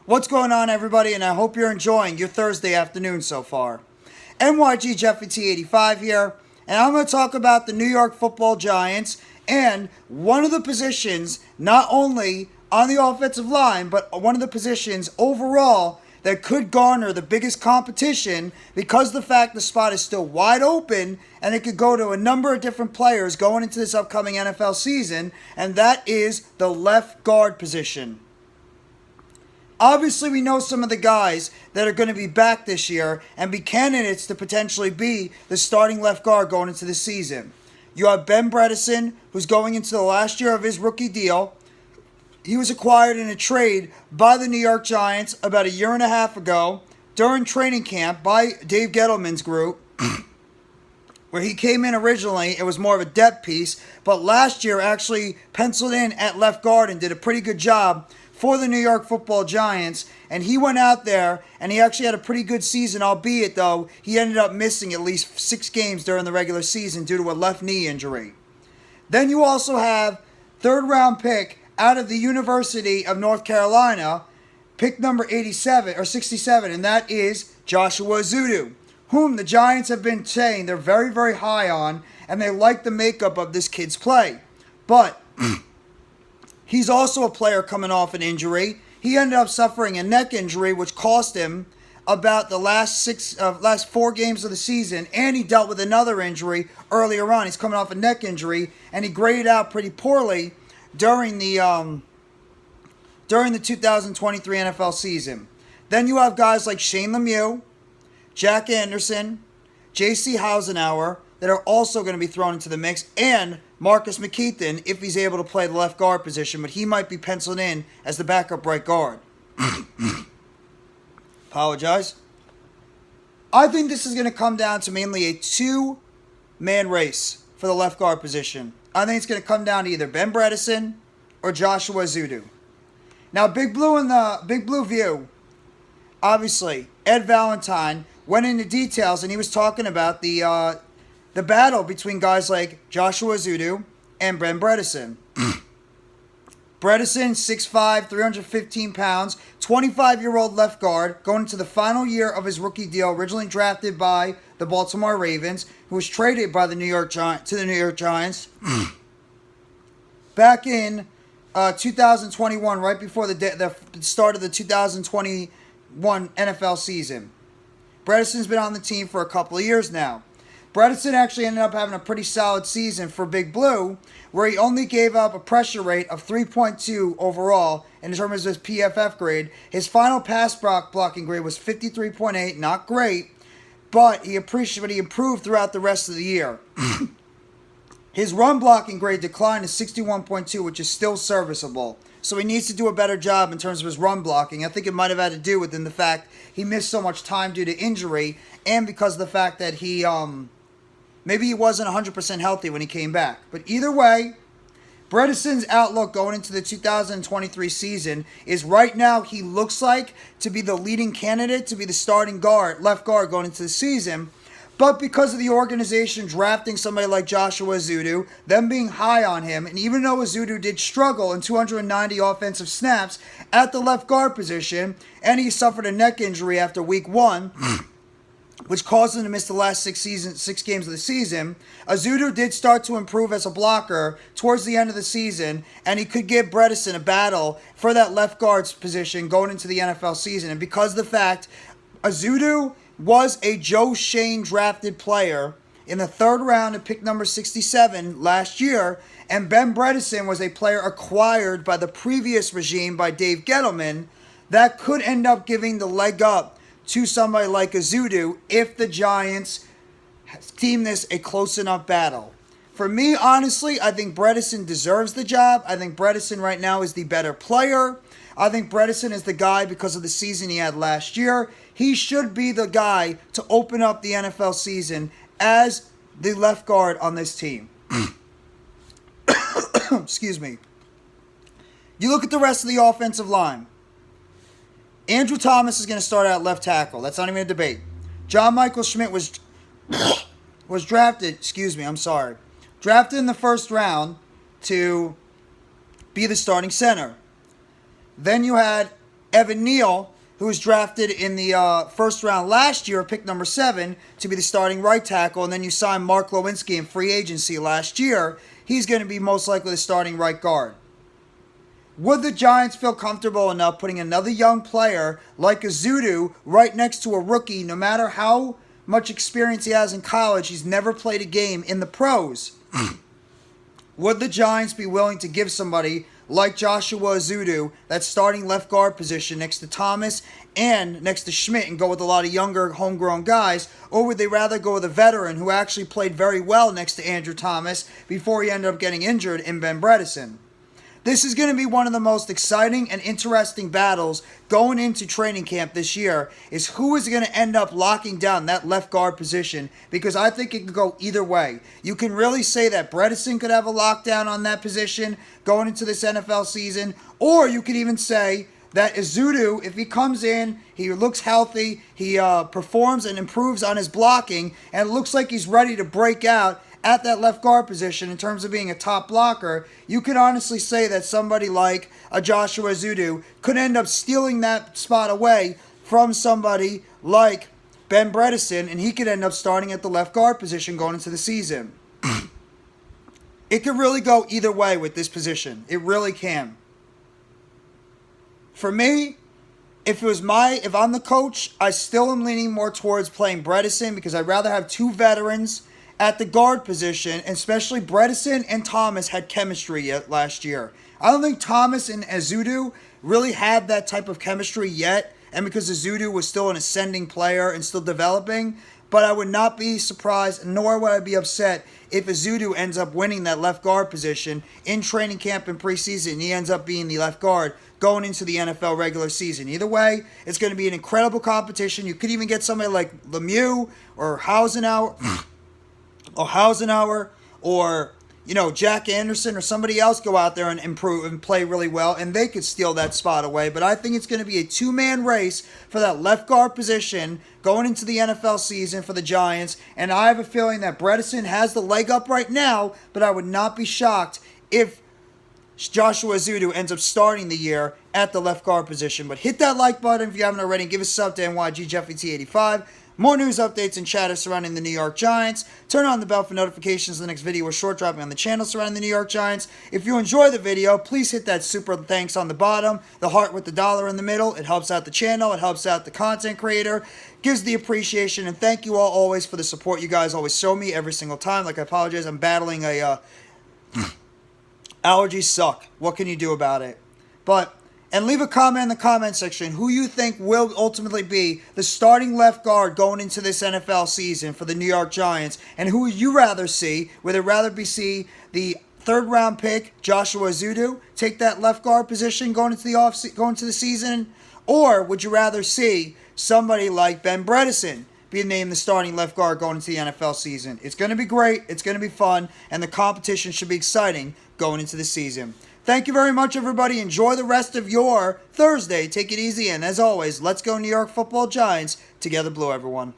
What's going on, everybody, and I hope you're enjoying your Thursday afternoon so far. NYG Jeffy T85 here, and I'm going to talk about the New York Football Giants and one of the positions, not only on the offensive line, but one of the positions overall that could garner the biggest competition because the fact the spot is still wide open and it could go to a number of different players going into this upcoming NFL season, and that is the left guard position. Obviously, we know some of the guys that are going to be back this year and be candidates to potentially be the starting left guard going into the season. You have Ben Bredeson, who's going into the last year of his rookie deal. He was acquired in a trade by the New York Giants about a year and a half ago during training camp by Dave Gettleman's group, where he came in originally. It was more of a depth piece, but last year actually penciled in at left guard and did a pretty good job for the New York Football Giants, and he went out there and he actually had a pretty good season, albeit though he ended up missing at least 6 games during the regular season due to a left knee injury. Then you also have third-round pick out of the University of North Carolina, pick number 67, and that is Joshua Ezeudu, whom the Giants have been saying they're very, very high on, and they like the makeup of this kid's play. But he's also a player coming off an injury. He ended up suffering a neck injury, which cost him about the last 4 games of the season, and he dealt with another injury earlier on. He's coming off a neck injury, and he graded out pretty poorly during the 2023 NFL season. Then you have guys like Shane Lemieux, Jack Anderson, J.C. Housenauer that are also going to be thrown into the mix, and Marcus McKeithen if he's able to play the left guard position, but he might be penciled in as the backup right guard. Apologize. I think this is going to come down to mainly a 2-man race for the left guard position. I think it's going to come down to either Ben Bredeson or Joshua Ezeudu. Now, Big Blue View, obviously, Ed Valentine went into details, and he was talking about the battle between guys like Joshua Ezeudu and Ben Bredeson. Bredeson, 6'5", 315 pounds, 25-year-old left guard, going into the final year of his rookie deal, originally drafted by the Baltimore Ravens, who was traded by the New York Giants back in 2021, right before the start of the 2021 NFL season. Bredeson's been on the team for a couple of years now. Bredeson actually ended up having a pretty solid season for Big Blue, where he only gave up a pressure rate of 3.2 overall in terms of his PFF grade. His final pass blocking grade was 53.8, not great, but he improved throughout the rest of the year. His run blocking grade declined to 61.2, which is still serviceable. So he needs to do a better job in terms of his run blocking. I think it might have had to do with the fact he missed so much time due to injury, and because of the fact that he maybe he wasn't 100% healthy when he came back. But either way, Bredeson's outlook going into the 2023 season is right now he looks like to be the leading candidate to be the starting left guard going into the season. But because of the organization drafting somebody like Joshua Ezeudu, them being high on him, and even though Ezeudu did struggle in 290 offensive snaps at the left guard position, and he suffered a neck injury after week 1, which caused him to miss the last 6 games of the season, Ezeudu did start to improve as a blocker towards the end of the season, and he could give Bredeson a battle for that left guard's position going into the NFL season. And because of the fact Ezeudu was a Joe Shane drafted player in the 3rd round at pick number 67 last year, and Ben Bredeson was a player acquired by the previous regime by Dave Gettleman, that could end up giving the leg up to somebody like Ezeudu if the Giants deem this a close enough battle. For me, honestly, I think Bredeson deserves the job. I think Bredeson right now is the better player. I think Bredeson is the guy because of the season he had last year. He should be the guy to open up the NFL season as the left guard on this team. Excuse me. You look at the rest of the offensive line. Andrew Thomas is going to start out left tackle. That's not even a debate. John Michael Schmidt was drafted, drafted in the 1st round to be the starting center. Then you had Evan Neal, who was drafted in the first round last year, pick number 7, to be the starting right tackle, and then you signed Mark Lewinsky in free agency last year. He's going to be most likely the starting right guard. Would the Giants feel comfortable enough putting another young player like Ezeudu right next to a rookie, no matter how much experience he has in college? He's never played a game in the pros. Would the Giants be willing to give somebody like Joshua Ezeudu that starting left guard position next to Thomas and next to Schmidt and go with a lot of younger homegrown guys? Or would they rather go with a veteran who actually played very well next to Andrew Thomas before he ended up getting injured in Ben Bredeson? This is going to be one of the most exciting and interesting battles going into training camp this year, is who is going to end up locking down that left guard position, because I think it could go either way. You can really say that Bredeson could have a lockdown on that position going into this NFL season, or you could even say that Ezeudu, if he comes in, he looks healthy, he performs and improves on his blocking, and it looks like he's ready to break out at that left guard position in terms of being a top blocker, you could honestly say that somebody like a Joshua Ezeudu could end up stealing that spot away from somebody like Ben Bredeson, and he could end up starting at the left guard position going into the season. It could really go either way with this position. It really can. For me, if I'm the coach, I still am leaning more towards playing Bredeson, because I'd rather have two veterans at the guard position, especially Bredeson and Thomas had chemistry last year. I don't think Thomas and Ezeudu really had that type of chemistry yet, and because Ezeudu was still an ascending player and still developing, but I would not be surprised, nor would I be upset, if Ezeudu ends up winning that left guard position in training camp and preseason. He ends up being the left guard going into the NFL regular season. Either way, it's going to be an incredible competition. You could even get somebody like Lemieux or Hausenauer, or Jack Anderson or somebody else go out there and improve and play really well, and they could steal that spot away. But I think it's going to be a two-man race for that left guard position going into the NFL season for the Giants, and I have a feeling that Bredeson has the leg up right now, but I would not be shocked if Joshua Ezeudu ends up starting the year at the left guard position. But hit that like button if you haven't already, and give us a sub to NYG JeffyT85. More news, updates, and chatter surrounding the New York Giants. Turn on the bell for notifications of the next video or short dropping on the channel surrounding the New York Giants. If you enjoy the video, please hit that super thanks on the bottom, the heart with the dollar in the middle. It helps out the channel. It helps out the content creator. Gives the appreciation. And thank you all always for the support you guys always show me every single time. Like, I apologize. I'm battling a... allergies suck. What can you do about it? And leave a comment in the comment section who you think will ultimately be the starting left guard going into this NFL season for the New York Giants, and who would you rather see? Would it rather be see the third-round pick Joshua Ezeudu take that left guard position going into the season, or would you rather see somebody like Ben Bredeson be named the starting left guard going into the NFL season? It's going to be great. It's going to be fun, and the competition should be exciting going into the season. Thank you very much, everybody. Enjoy the rest of your Thursday. Take it easy, and as always, let's go New York Football Giants. Together Blue, everyone.